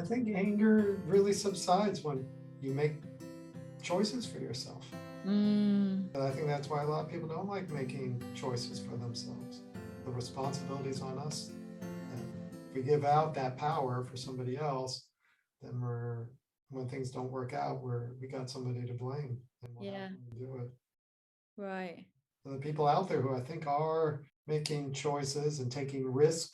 think anger really subsides when you make choices for yourself. I think that's why a lot of people don't like making choices for themselves. The responsibility's on us. And if we give out that power for somebody else, then when things don't work out, we got somebody to blame, and we'll have to do it. Right. The people out there who I think are making choices and taking risk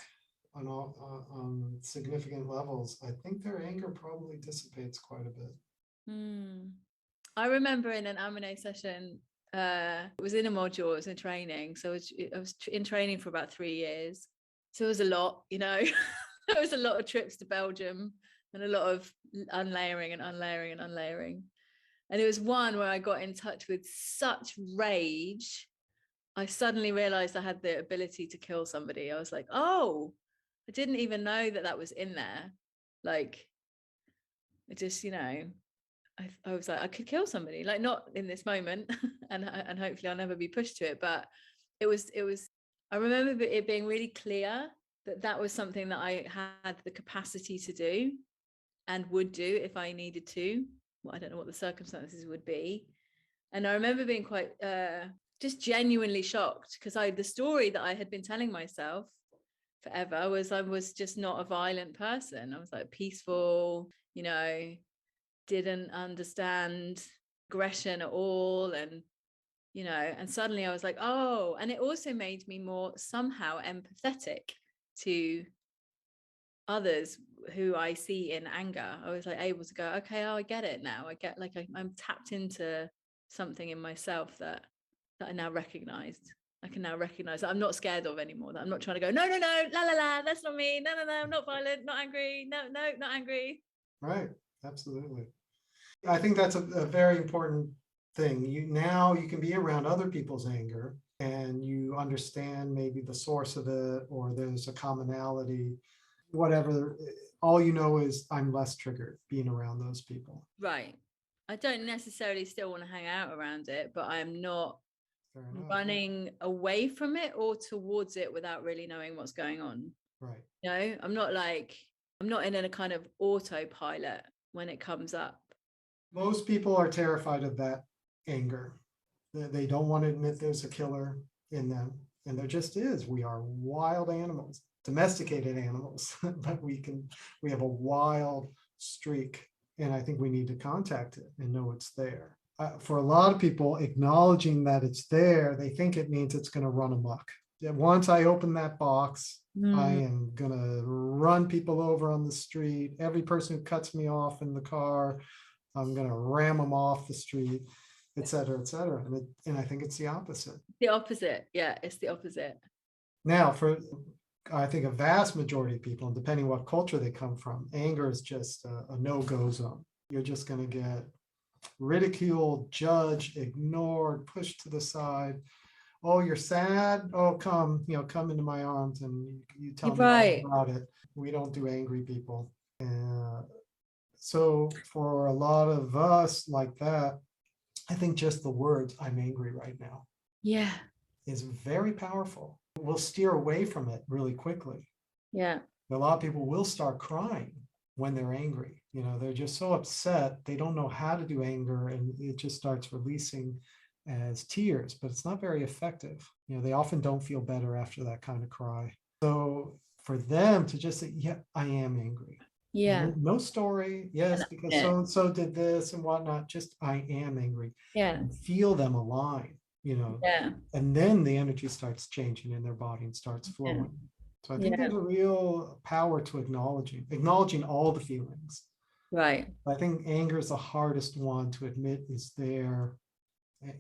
on significant levels, I think their anger probably dissipates quite a bit. I remember in an Amanae session, it was in a module, it was in training. So I was in training for about 3 years. So it was a lot, there was a lot of trips to Belgium and a lot of unlayering and unlayering and unlayering. And it was one where I got in touch with such rage. I suddenly realized I had the ability to kill somebody. I was like, oh, I didn't even know that was in there. Like, it just, I was like, I could kill somebody, like not in this moment, and hopefully I'll never be pushed to it. But it was. I remember it being really clear that was something that I had the capacity to do, and would do if I needed to. Well, I don't know what the circumstances would be, and I remember being quite just genuinely shocked, because the story that I had been telling myself forever was I was just not a violent person. I was like peaceful, didn't understand aggression at all, and and suddenly I was like, oh. And it also made me more somehow empathetic to others who I see in anger. I was like able to go, okay, oh, I get it now. I get, like, I'm tapped into something in myself that I now recognized. I can now recognize that I'm not scared of anymore, that I'm not trying to go, no, la la la, that's not me, no, I'm not violent, not angry, no, not angry. Right, absolutely. I think that's a very important thing. You can be around other people's anger and you understand maybe the source of it, or there's a commonality, whatever. All you know is I'm less triggered being around those people. Right. I don't necessarily still want to hang out around it, but I'm not running away from it or towards it without really knowing what's going on. Right. I'm not in a kind of autopilot when it comes up. Most people are terrified of that anger. They don't want to admit there's a killer in them. And there just is. We are wild animals, domesticated animals, but we have a wild streak. And I think we need to contact it and know it's there. For a lot of people, acknowledging that it's there, they think it means it's going to run amok. Once I open that box, I am going to run people over on the street. Every person who cuts me off in the car, I'm going to ram them off the street, et cetera, et cetera. And I think it's the opposite. The opposite. Yeah, it's the opposite. Now, I think a vast majority of people, depending what culture they come from, anger is just a no-go zone. You're just going to get ridiculed, judged, ignored, pushed to the side. Oh, you're sad? Oh, come into my arms and you tell me all about it. We don't do angry people. So for a lot of us like that, I think just the words, I'm angry right now, is very powerful. We'll steer away from it really quickly. Yeah. A lot of people will start crying when they're angry. They're just so upset. They don't know how to do anger, and it just starts releasing as tears, but it's not very effective. They often don't feel better after that kind of cry. So for them to just say, yeah, I am angry. Yeah. No story. Yes, because so-and-so did this and whatnot. Just, I am angry. Yeah. And feel them align, Yeah. And then the energy starts changing in their body and starts flowing. So I think there's a real power to acknowledging all the feelings. Right. I think anger is the hardest one to admit is there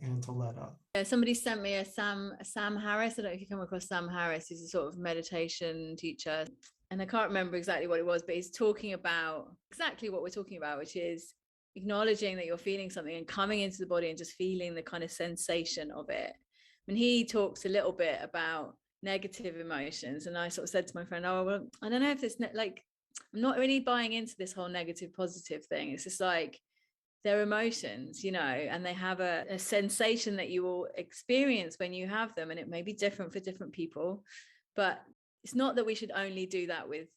and to let up. Yeah, somebody sent me a Sam Harris. I don't know if you come across Sam Harris. He's a sort of meditation teacher, and I can't remember exactly what it was, but he's talking about exactly what we're talking about, which is acknowledging that you're feeling something and coming into the body and just feeling the kind of sensation of it. And he talks a little bit about negative emotions, and I sort of said to my friend, oh, well, I don't know if it's like, I'm not really buying into this whole negative positive thing. It's just like, they're emotions, and they have a sensation that you will experience when you have them, and it may be different for different people, but it's not that we should only do that with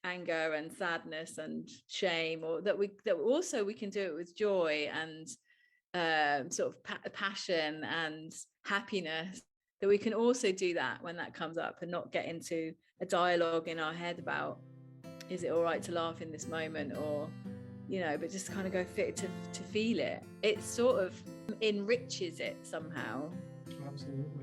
anger and sadness and shame, or that we can do it with joy and sort of passion and happiness, that we can also do that when that comes up, and not get into a dialogue in our head about, is it all right to laugh in this moment, or but just kind of go fit to feel it. It sort of enriches it somehow. Absolutely.